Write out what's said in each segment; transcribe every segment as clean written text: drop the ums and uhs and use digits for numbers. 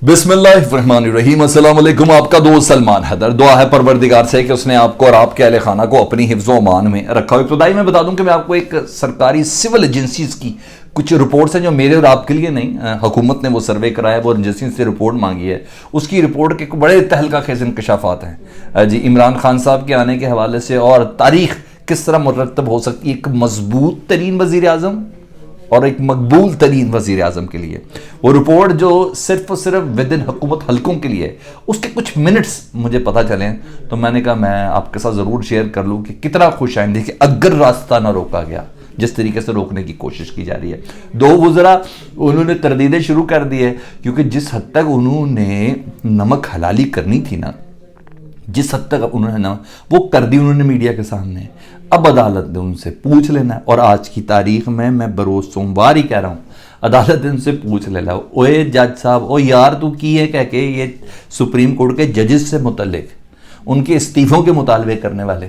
بسم اللہ الرحمن الرحیم، السلام علیکم۔ آپ کا دوست سلمان حیدر۔ دعا ہے پروردگار سے کہ اس نے آپ کو اور آپ کے اہل خانہ کو اپنی حفظ و امان میں رکھا ہو۔ ابتدائی میں بتا دوں کہ میں آپ کو ایک سرکاری سول ایجنسیز کی کچھ رپورٹس ہیں جو میرے اور آپ کے لیے نہیں، حکومت نے وہ سروے کرایا، وہ ایجنسی سے رپورٹ مانگی ہے، اس کی رپورٹ کے بڑے تہلکہ خیز انکشافات ہیں جی۔ عمران خان صاحب کے آنے کے حوالے سے اور تاریخ کس طرح مرتب ہو سکتی ہے ایک مضبوط ترین وزیر اعظم اور ایک مقبول ترین وزیر اعظم کے لیے۔ وہ رپورٹ جو صرف اور صرف ودن حکومت حلقوں کے لیے، اس کے کچھ منٹس مجھے پتہ چلیں تو میں نے کہا میں آپ کے ساتھ ضرور شیئر کر لوں کہ کتنا خوش آئندہ کہ اگر راستہ نہ روکا گیا جس طریقے سے روکنے کی کوشش کی جا رہی ہے۔ دو وزراء انہوں نے تردیدیں شروع کر دی ہے، کیونکہ جس حد تک انہوں نے نمک حلالی کرنی تھی نا، جس حد تک انہوں نے وہ کر دی انہوں نے میڈیا کے سامنے۔ اب عدالت نے ان سے پوچھ لینا ہے، اور آج کی تاریخ میں بروز سوموار ہی کہہ رہا ہوں، عدالت نے ان سے پوچھ لینا، اوے جج صاحب، او یار تو کی ہے کہہ کے یہ سپریم کورٹ کے ججز سے متعلق ان کے استعفوں کے مطالبے کرنے والے،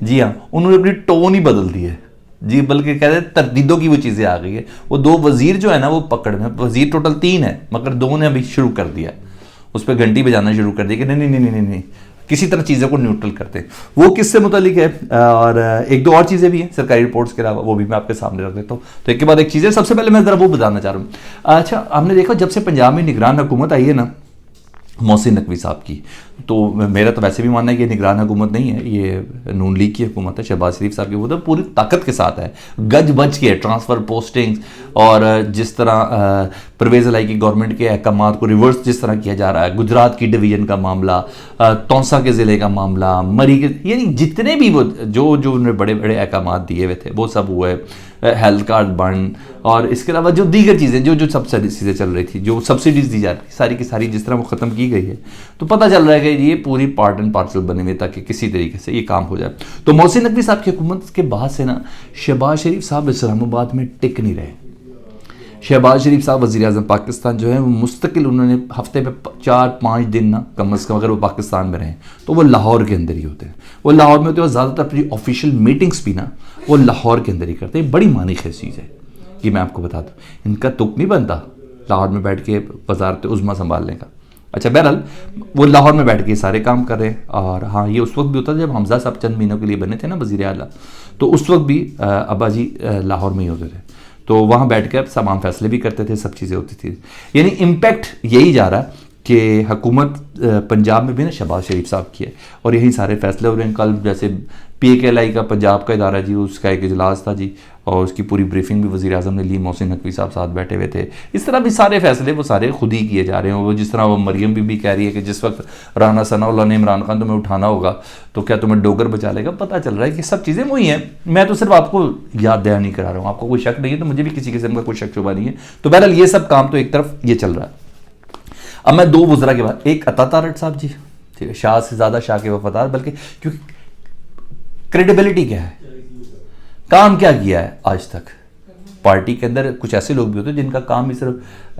جی ہاں انہوں نے اپنی ٹون ہی بدل دی ہے جی، بلکہ کہتے ہیں تردیدوں کی وہ چیزیں آ گئی ہے۔ وہ دو وزیر جو ہے نا وہ پکڑ میں، وزیر ٹوٹل 3 ہیں مگر 2 نے ابھی شروع کر دیا، اس پہ گھنٹی بجانا شروع کر دی کہ نہیں نہیں نہیں نہیں کسی طرح چیزوں کو نیوٹرل کرتے ہیں۔ وہ کس سے متعلق ہے اور ایک دو اور چیزیں بھی ہیں سرکاری رپورٹس کے علاوہ، وہ بھی میں آپ کے سامنے رکھ دیتا ہوں۔ تو ایک کے بعد ایک چیزیں، سب سے پہلے میں ذرا وہ بتانا چاہ رہا ہوں۔ اچھا، ہم نے دیکھا جب سے پنجاب میں نگران حکومت آئی ہے نا محسن نقوی صاحب کی، تو میرا تو ویسے بھی ماننا ہے کہ یہ نگران حکومت نہیں ہے، یہ نون لیگ کی حکومت ہے، شہباز شریف صاحب کی وہ تو پوری طاقت کے ساتھ ہے، گج بج کے ٹرانسفر پوسٹنگز اور جس طرح پرویز الہی کی گورنمنٹ کے احکامات کو ریورس جس طرح کیا جا رہا ہے، گجرات کی ڈویژن کا معاملہ، تونسا کے ضلع کا معاملہ، مری کے، یعنی جتنے بھی وہ جو انہوں نے بڑے بڑے احکامات دیے ہوئے تھے وہ سب ہوئے، ہیلتھ کارڈ بند، اور اس کے علاوہ جو دیگر چیزیں جو سب چیزیں چل رہی تھی، جو سبسڈیز دی جا رہی ساری کی ساری جس طرح وہ ختم کی گئی ہے، تو پتہ چل رہا ہے کہ یہ پوری پارٹ اینڈ پارسل بنے ہوئے تاکہ کسی طریقے سے یہ کام ہو جائے۔ تو محسن نقوی صاحب کی حکومت کے بعد سے نا شہباز شریف صاحب اسلام آباد میں ٹک نہیں رہے۔ شہباز شریف صاحب وزیر اعظم پاکستان جو ہے وہ مستقل، انہوں نے ہفتے میں 4-5 دن نا کم از کم اگر وہ پاکستان میں رہیں تو وہ لاہور کے اندر ہی ہوتے ہیں، وہ لاہور میں ہوتے ہیں، اور زیادہ تر اپنی آفیشیل میٹنگز بھی نا وہ لاہور کے اندر ہی کرتے ہیں۔ بڑی معنی خیز چیز ہے یہ، میں آپ کو بتا دوں، ان کا تک نہیں بنتا لاہور میں بیٹھ کے وزارت عظمیٰ سنبھالنے کا۔ اچھا بہرحال وہ لاہور میں بیٹھ کے سارے کام کر رہے ہیں، اور ہاں یہ اس وقت بھی ہوتا تھا جب حمزہ صاحب چند مہینوں کے لیے بنے تھے نا وزیر اعلیٰ، تو اس وقت بھی ابا جی لاہور میں ہی ہوتے تھے، تو وہاں بیٹھ کے تمام فیصلے بھی کرتے تھے، سب چیزیں ہوتی تھی۔ یعنی امپیکٹ یہی جا رہا ہے کہ حکومت پنجاب میں بھی نا شہباز شریف صاحب کی ہے، اور یہی سارے فیصلے ہو رہے ہیں۔ کل جیسے PKLI کا پنجاب کا ادارہ جی، اس کا ایک اجلاس تھا جی، اور اس کی پوری بریفنگ بھی وزیر اعظم نے لی، محسن نقوی صاحب ساتھ بیٹھے ہوئے تھے۔ اس طرح بھی سارے فیصلے وہ سارے خود ہی کیے جا رہے ہیں۔ وہ جس طرح وہ مریم بی کہہ رہی ہے کہ جس وقت رانا ثناء اللہ نے عمران خان تمہیں اٹھانا ہوگا تو کیا تمہیں ڈوگر بچا لے گا، پتہ چل رہا ہے کہ سب چیزیں وہی ہیں۔ میں تو صرف آپ کو یاد دہانی کرا رہا ہوں، آپ کو کوئی شک نہیں ہے تو مجھے بھی کسی قسم کا کوئی شک شبہ نہیں ہے۔ تو بہرحال یہ سب کام تو ایک طرف یہ چل رہا ہے۔ اب میں 2 وزراء کے بعد، ایک عطا تارڑ صاحب جی، ٹھیک ہے، شاہ سے زیادہ شاہ کے وفادار، بلکہ کیونکہ کریڈیبلٹی کیا ہے، کام کیا کیا ہے آج تک پارٹی کے اندر۔ کچھ ایسے لوگ بھی ہوتے ہیں جن کا کام ہی صرف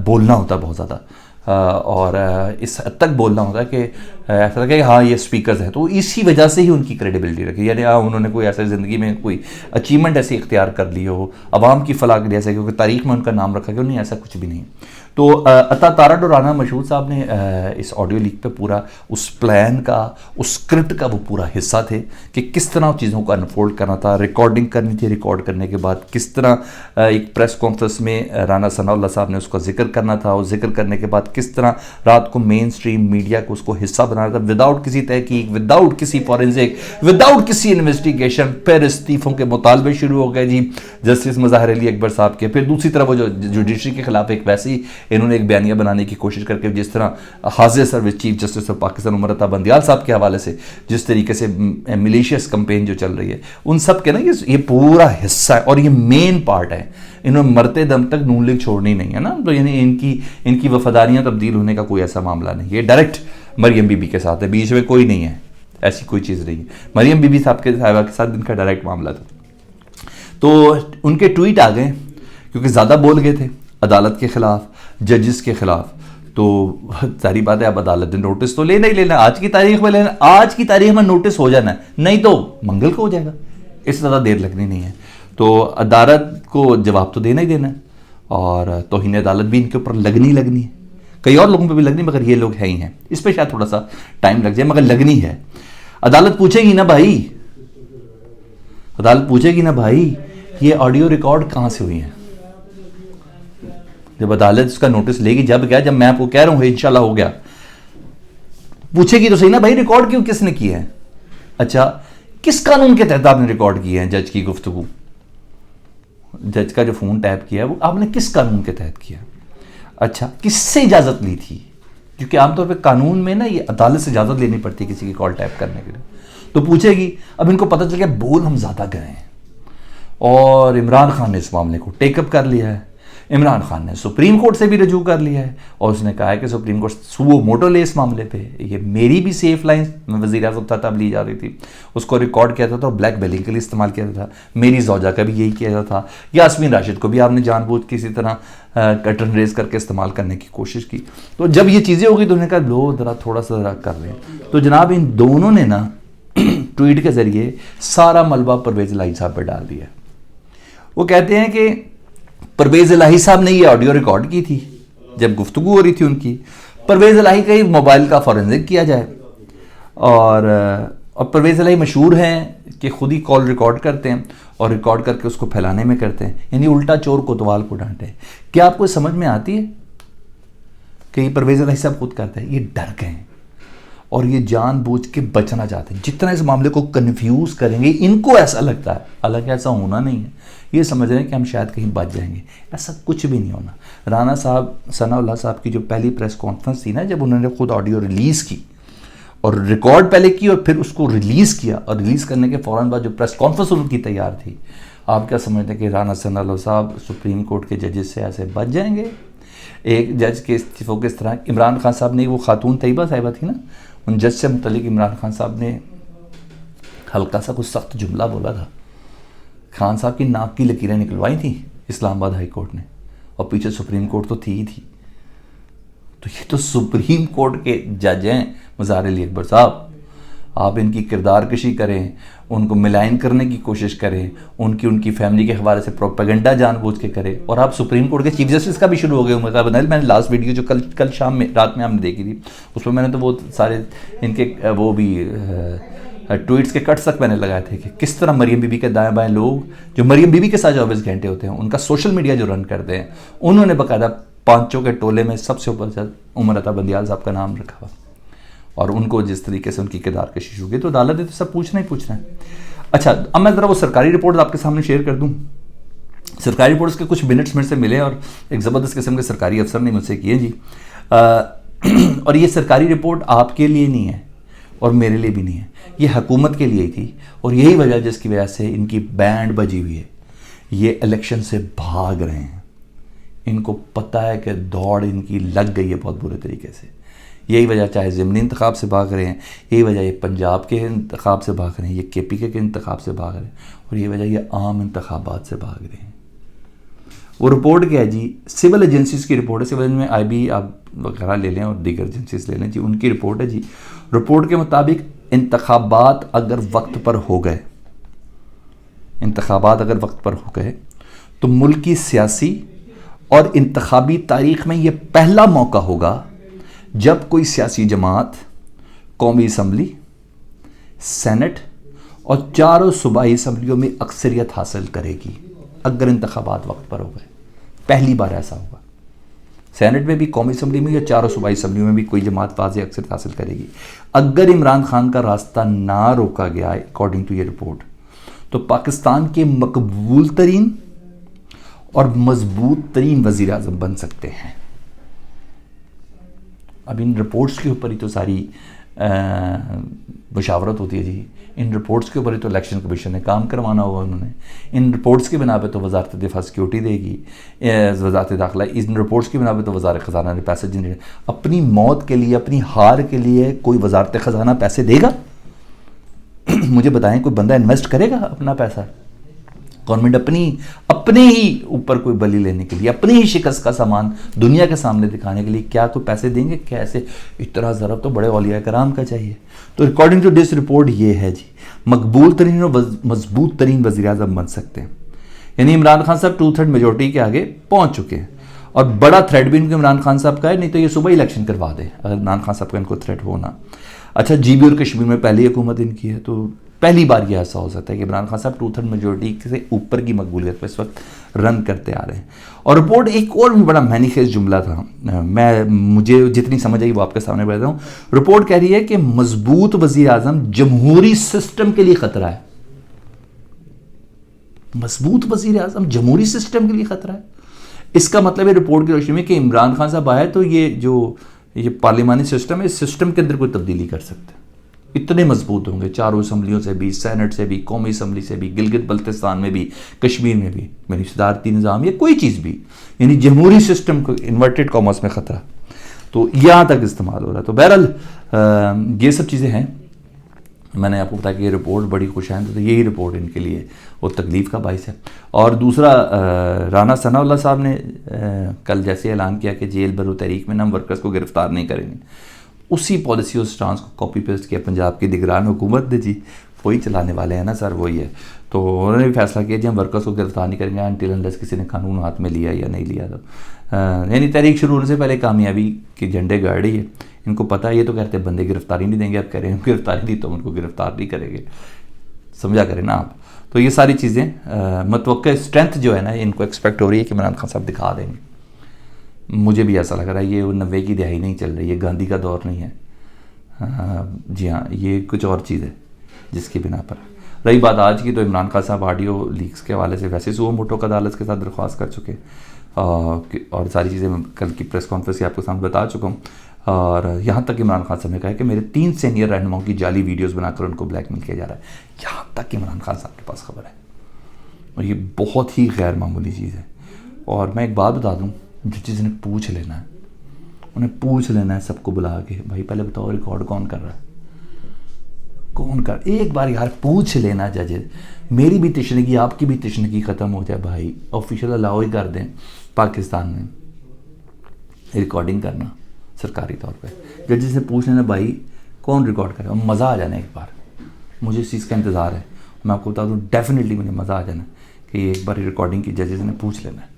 بولنا ہوتا ہے بہت زیادہ، اور اس حد تک بولنا ہوتا ہے کہ ایسا لگتا ہے کہ ہاں یہ سپیکرز ہیں، تو اسی وجہ سے ہی ان کی کریڈیبلٹی رکھی، یعنی انہوں نے کوئی ایسا زندگی میں کوئی اچیومنٹ ایسی اختیار کر لی ہو عوام کی فلاح کے لیے، ایسا کیونکہ تاریخ میں ان کا نام رکھا گیا، نہیں ایسا کچھ بھی نہیں۔ تو عطا تارڑ اور رانا مشہور صاحب نے اس آڈیو لیک پہ پورا اس پلان کا، اس اسکرپٹ کا وہ پورا حصہ تھے کہ کس طرح چیزوں کو انفولڈ کرنا تھا، ریکارڈنگ کرنی تھی، ریکارڈ کرنے کے بعد کس طرح ایک پریس کانفرنس میں رانا ثناء اللہ صاحب نے اس کا ذکر کرنا تھا، اور ذکر کرنے کے بعد کس طرح رات کو مین سٹریم میڈیا کو اس کو حصہ بنانا تھا، وداؤٹ کسی تحقیق، وداؤٹ کسی فورنزک، وداؤٹ کسی انویسٹیگیشن۔ پھر استعفوں کے مطالبے شروع ہو گئے جی جسٹس مظاہر علی اکبر صاحب کے، پھر دوسری طرف وہ جو جوڈیشری کے خلاف ایک ویسی انہوں نے ایک بیانیہ بنانے کی کوشش کر کے، جس طرح حاضر service chief justice of Pakistan Umar Ata Bandial صاحب کے حوالے سے جس طریقے سے ملیشیس کمپین جو چل رہی ہے، ان سب کے نا یہ پورا حصہ ہے، اور یہ مین پارٹ ہے۔ انہوں نے مرتے دم تک نون لیگ چھوڑنی نہیں ہے نا، تو یعنی ان کی وفاداریاں تبدیل ہونے کا کوئی ایسا معاملہ نہیں، یہ ڈائریکٹ مریم بی کے ساتھ ہے، بیچ میں کوئی نہیں ہے، ایسی کوئی چیز نہیں ہے۔ مریم بی صاحب کے ساتھ ان کا ڈائریکٹ معاملہ تھا۔ تو ان کے ٹویٹ آ گئے کیونکہ زیادہ بول گئے تھے عدالت کے خلاف، ججز کے خلاف، تو ساری بات ہے اب عدالت نے نوٹس تو لینا ہی لینا، آج کی تاریخ میں لینا، آج کی تاریخ میں نوٹس ہو جانا ہے، نہیں تو منگل کو ہو جائے گا، اس سے زیادہ دیر لگنی نہیں ہے۔ تو عدالت کو جواب تو دینا ہی دینا ہے، اور توہین عدالت بھی ان کے اوپر لگنی ہے، کئی اور لوگوں پہ بھی لگنی، مگر یہ لوگ ہیں ہی ہیں، اس پہ شاید تھوڑا سا ٹائم لگ جائے مگر لگنی ہے۔ عدالت پوچھے گی نا بھائی، عدالت پوچھے گی نا بھائی یہ آڈیو ریکارڈ کہاں سے ہوئی ہیں؟ جب عدالت اس کا نوٹس لے گی، جب میں آپ کو کہہ رہا ہوں انشاءاللہ ہو گیا، پوچھے گی تو صحیح نا بھائی ریکارڈ کیوں کس نے کیا ہے؟ اچھا کس قانون کے تحت آپ نے ریکارڈ کیا ہے جج کی گفتگو؟ جج کا جو فون ٹیپ کیا ہے وہ آپ نے کس قانون کے تحت کیا؟ اچھا کس سے اجازت لی تھی؟ کیونکہ عام طور پہ قانون میں نا یہ عدالت سے اجازت لینی پڑتی ہے کسی کی کال ٹیپ کرنے کے لیے، تو پوچھے گی۔ اب ان کو پتہ چل گیا بول ہم زیادہ گئے ہیں، اور عمران خان نے اس معاملے کو ٹیک اپ کر لیا ہے۔ عمران خان نے سپریم کورٹ سے بھی رجوع کر لیا ہے، اور اس نے کہا ہے کہ سپریم کورٹ سو موٹو لے اس معاملے پہ۔ یہ میری بھی سیف لائن میں وزیر اعظم تھا تب لی جا رہی تھی، اس کو ریکارڈ کیا تھا اور بلیک میلنگ کے لیے استعمال کیا تھا۔ میری زوجہ کا بھی یہی کیا تھا، یاسمین راشد کو بھی آپ نے جان بوجھ کسی طرح کٹن ریز کر کے استعمال کرنے کی کوشش کی۔ تو جب یہ چیزیں ہوگی تو انہوں نے کہا لو ذرا تھوڑا سا ذرا کر لیں۔ تو جناب ان دونوں نے نا ٹویٹ کے ذریعے سارا ملبہ پرویز الہی صاحب پہ ڈال دیا۔ وہ کہتے ہیں کہ پرویز الہی صاحب نے یہ آڈیو ریکارڈ کی تھی جب گفتگو ہو رہی تھی ان کی، پرویز الہی کا ہی موبائل کا فورنزک کیا جائے، اور پرویز الہی مشہور ہیں کہ خود ہی کال ریکارڈ کرتے ہیں اور ریکارڈ کر کے اس کو پھیلانے میں کرتے ہیں، یعنی الٹا چور کوتوال کو ڈانٹے۔ کیا آپ کو سمجھ میں آتی ہے کہ یہ پرویز الہی صاحب خود کرتے ہیں؟ یہ ڈر گئے ہیں اور یہ جان بوجھ کے بچنا چاہتے ہیں۔ جتنا اس معاملے کو کنفیوز کریں گے ان کو ایسا لگتا ہے، حالانکہ ایسا ہونا نہیں ہے، یہ سمجھ رہے ہیں کہ ہم شاید کہیں بچ جائیں گے، ایسا کچھ بھی نہیں ہونا۔ رانا صاحب، ثناء اللہ صاحب کی جو پہلی پریس کانفرنس تھی نا، جب انہوں نے خود آڈیو ریلیز کی اور ریکارڈ پہلے کی اور پھر اس کو ریلیز کیا، اور ریلیز کرنے کے فوراً بعد جو پریس کانفرنس ان کی تیار تھی، آپ کیا سمجھتے ہیں کہ رانا ثناء اللہ صاحب سپریم کورٹ کے ججز سے ایسے بچ جائیں گے؟ ایک جج کے استعفوں کے اس طرح عمران خان صاحب نے، وہ خاتون طیبہ صاحبہ تھی نا، ان جج سے متعلق عمران خان صاحب نے ہلکا سا کچھ سخت جملہ بولا تھا، خان صاحب کی ناک کی لکیریں نکلوائی تھیں اسلام آباد ہائی کورٹ نے، اور پیچھے سپریم کورٹ تو تھی ہی تھی۔ تو یہ تو سپریم کورٹ کے جج ہیں مظاہر علی اکبر صاحب، آپ ان کی کردار کشی کریں، ان کو ملائن کرنے کی کوشش کریں، ان کی فیملی کے حوالے سے پروپیگنڈا جان بوجھ کے کریں، اور آپ سپریم کورٹ کے چیف جسٹس کا بھی شروع ہو گئے۔ میں نے لاسٹ ویڈیو جو کل شام میں رات میں ہم نے دیکھی تھی، اس میں نے تو وہ سارے ان کے وہ بھی ٹویٹس کے کٹس تک میں نے لگائے تھے کہ کس طرح مریم بی بی کے دائیں بائیں لوگ جو مریم بی بی کے ساتھ 24 گھنٹے ہوتے ہیں، ان کا سوشل میڈیا جو رن کرتے ہیں، انہوں نے باقاعدہ پانچوں کے ٹولے میں سب سے اوپر عمر عطا بندیال صاحب کا نام رکھا ہوا، اور ان کو جس طریقے سے ان کی کردار کشی ہوگی تو عدالت نے تو سب پوچھنا ہی پوچھنا ہے۔ اچھا اب میں ذرا وہ سرکاری رپورٹ آپ کے سامنے شیئر کر دوں۔ سرکاری رپورٹس کے کچھ منٹس میرے سے ملے اور ایک زبردست قسم کے سرکاری افسر نے مجھ سے کیے جی، اور یہ سرکاری رپورٹ آپ کے لیے نہیں ہے اور میرے لیے بھی نہیں ہے، یہ حکومت کے لیے ہی تھی، اور یہی وجہ جس کی وجہ سے ان کی بینڈ بجی ہوئی ہے، یہ الیکشن سے بھاگ رہے ہیں، ان کو پتہ ہے کہ دوڑ ان کی لگ گئی ہے بہت برے طریقے سے۔ یہی وجہ چاہے ضمنی انتخاب سے بھاگ رہے ہیں، یہی وجہ یہ پنجاب کے انتخاب سے بھاگ رہے ہیں، یہ کے پی کے انتخاب سے بھاگ رہے ہیں، اور یہ وجہ یہ عام انتخابات سے بھاگ رہے ہیں۔ وہ رپورٹ کیا ہے جی؟ سول ایجنسیز کی رپورٹ ہے، سول میں آئی بی آپ وغیرہ لے لیں اور دیگر ایجنسیز لے لیں جی، ان کی رپورٹ ہے جی۔ رپورٹ کے مطابق انتخابات اگر وقت پر ہو گئے، انتخابات اگر وقت پر ہو گئے تو ملک کی سیاسی اور انتخابی تاریخ میں یہ پہلا موقع ہوگا جب کوئی سیاسی جماعت قومی اسمبلی، سینٹ اور چاروں صوبائی اسمبلیوں میں اکثریت حاصل کرے گی اگر انتخابات وقت پر ہو گئے۔ پہلی بار ایسا ہوگا، سینٹ میں بھی، قومی اسمبلی میں یا چاروں صوبائی اسمبلیوں میں بھی کوئی جماعت واضح اکثریت حاصل کرے گی۔ اگر عمران خان کا راستہ نہ روکا گیا اکارڈنگ ٹو یہ رپورٹ، تو پاکستان کے مقبول ترین اور مضبوط ترین وزیر اعظم بن سکتے ہیں۔ اب ان رپورٹس کے اوپر ہی تو ساری مشاورت ہوتی ہے جی، ان رپورٹس کے اوپر ہی تو الیکشن کمیشن نے کام کروانا ہوگا، انہوں نے ان رپورٹس کی بنا پہ تو وزارت دفاع سیکیورٹی دے گی، وزارت داخلہ ان رپورٹس کی بنا پہ تو وزارت خزانہ نے پیسے جنریٹ۔ اپنی موت کے لیے، اپنی ہار کے لیے کوئی وزارت خزانہ پیسے دے گا؟ مجھے بتائیں، کوئی بندہ انویسٹ کرے گا اپنا پیسہ؟ گورنمنٹ اپنے ہی اوپر کوئی بلی لینے کے لیے، اپنی ہی شکست کا سامان دنیا کے سامنے دکھانے کے لیے کیا کوئی پیسے دیں گے؟ کیسے؟ اتنا ضرب تو بڑے اولیاء کرام کا چاہیے۔ تو اکارڈنگ ٹو دس رپورٹ یہ ہے جی، مقبول ترین اور مضبوط ترین وزیر اعظم بن سکتے ہیں، یعنی عمران خان صاحب 2/3 میجورٹی کے آگے پہنچ چکے ہیں، اور بڑا تھریٹ بھی ان کو عمران خان صاحب کا ہے, نہیں تو یہ صبح الیکشن کروا دے اگر عمران خان صاحب کا ان کو تھریٹ ہونا. اچھا جی بی اور کشمیر میں پہلی حکومت ان کی ہے, تو پہلی بار یہ ایسا ہو سکتا ہے کہ عمران خان صاحب 2/3 میجورٹی سے اوپر کی مقبولیت پہ اس وقت رن کرتے آ رہے ہیں. اور رپورٹ ایک اور بھی بڑا معنی خیز جملہ تھا, مجھے جتنی سمجھ آئی وہ آپ کے سامنے بیٹھ رہا ہوں. رپورٹ کہہ رہی ہے کہ مضبوط وزیر اعظم جمہوری سسٹم کے لیے خطرہ ہے. مضبوط وزیر اعظم جمہوری سسٹم کے لیے خطرہ ہے. اس کا مطلب ہے رپورٹ کی روشنی میں کہ عمران خان صاحب آئے تو یہ پارلیمانی سسٹم ہے, اس سسٹم کے اندر کوئی تبدیلی کر سکتے ہیں. اتنے مضبوط ہوں گے, چاروں اسمبلیوں سے بھی, سینٹ سے بھی, قومی اسمبلی سے بھی, گلگت بلتستان میں بھی, کشمیر میں بھی, یعنی صدارتی نظام یا کوئی چیز بھی, یعنی جمہوری سسٹم کو انورٹڈ کامرس میں خطرہ, تو یہاں تک استعمال ہو رہا ہے. تو بہرحال یہ سب چیزیں ہیں. میں نے آپ کو بتایا کہ یہ رپورٹ بڑی خوش آئند, تو یہی رپورٹ ان کے لیے وہ تکلیف کا باعث ہے. اور دوسرا, رانا ثناء اللہ صاحب نے کل جیسے اعلان کیا کہ جیل برو تحریک میں ہم ورکرز کو گرفتار نہیں کریں گے, اسی پالیسی اور سٹانس کو کاپی پیسٹ کیا پنجاب کی نگران حکومت نے. جی وہی چلانے والے ہیں نا سر, وہی ہے. تو انہوں نے بھی فیصلہ کیا جی ہم ورکرز کو گرفتار نہیں کریں گے انٹل انلیس کسی نے قانون ہاتھ میں لیا یا نہیں لیا. تو یعنی تحریک شروع ہونے سے پہلے کامیابی کے جھنڈے گاڑ رہی ہے. ان کو پتہ ہے یہ تو کہتے ہیں بندے گرفتاری نہیں دیں گے, اب کہہ رہے ہیں گرفتاری دی تو ان کو گرفتار نہیں کریں گے. سمجھا کریں نا آپ. تو یہ ساری چیزیں متوقع اسٹرینتھ جو ہے نا ان کو ایکسپیکٹ ہو رہی ہے کہ عمران خان صاحب دکھا دیں گے. مجھے بھی ایسا لگ رہا ہے یہ 90 کی دہائی نہیں چل رہی ہے, گاندھی کا دور نہیں ہے. جی ہاں, یہ کچھ اور چیز ہے جس کی بنا پر. رہی بات آج کی, تو عمران خان صاحب آڈیو لیکس کے حوالے سے ویسے سو موٹو کا عدالت کے ساتھ درخواست کر چکے, اور ساری چیزیں میں کل کی پریس کانفرنس کی آپ کو سامنے بتا چکا ہوں. اور یہاں تک عمران خان صاحب نے کہا ہے کہ میرے 3 سینئر رہنماؤں کی جعلی ویڈیوز بنا کر ان کو بلیک میل کیا جا رہا ہے. یہاں تک عمران خان صاحب کے پاس خبر ہے, اور یہ بہت ہی غیر معمولی چیز ہے. اور میں ایک بات بتا دوں, جو چیز نے پوچھ لینا ہے انہیں پوچھ لینا ہے سب کو بلا کے, بھائی پہلے بتاؤ ریکارڈ کون کر رہا ہے, کون کر, ایک بار یار پوچھ لینا ججز. میری بھی تشنگی آپ کی بھی تشنگی ختم ہو جائے بھائی, آفیشیل الاؤ ہی کر دیں پاکستان میں ریکارڈنگ کرنا سرکاری طور پہ. ججز سے پوچھ لینا بھائی کون ریکارڈ کرے, مزہ آ جانا. ایک بار مجھے اس چیز کا انتظار ہے, میں آپ کو بتا دوں ڈیفینیٹلی مجھے مزہ آ جانا کہ ایک بار ریکارڈنگ کی ججز نے پوچھ لینا ہے.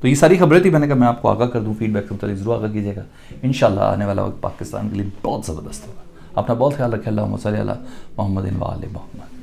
تو یہ ساری خبریں تھی, میں نے کہا میں آپ کو آگاہ کر دوں, فیڈ بیک کے متعلق ضرور آگاہ کیجیے گا. انشاءاللہ آنے والا وقت پاکستان کے لیے بہت زبردست ہوگا. اپنا بہت خیال رکھیں. اللہم صلی علی محمد و آل محمد.